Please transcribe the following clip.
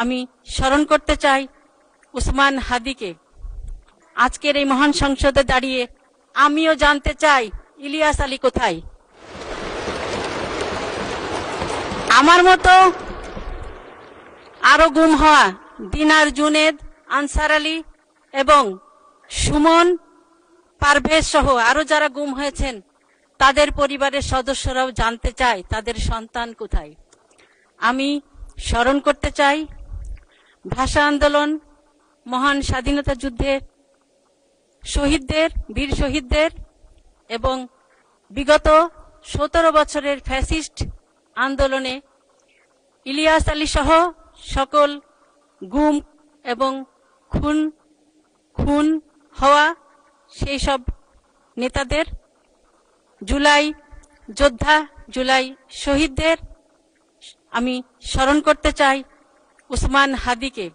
আমি স্মরণ করতে চাই উসমান হাদিকে। আজকের এই মহান সংসদে দাঁড়িয়ে আমিও জানতে চাই ইলিয়াস আলী কোথায়। আমার মতো আরো গুম হওয়া দিনার, জুনেদ, আনসার আলী এবং সুমন, পারভেজ সহ আরো যারা গুম হয়েছেন তাদের পরিবারের সদস্যরাও জানতে চায় তাদের সন্তান কোথায়। আমি স্মরণ করতে চাই ভাষা আন্দোলন, মহান স্বাধীনতা যুদ্ধের শহীদদের, বীর শহীদদের এবং বিগত 17 বছরের ফ্যাসিস্ট আন্দোলনে ইলিয়াস আলী সহ সকল গুম এবং খুন হওয়া সেই সব নেতাদের, জুলাই যোদ্ধা, জুলাই শহীদদের আমি স্মরণ করতে চাই উসমান হাদিকে।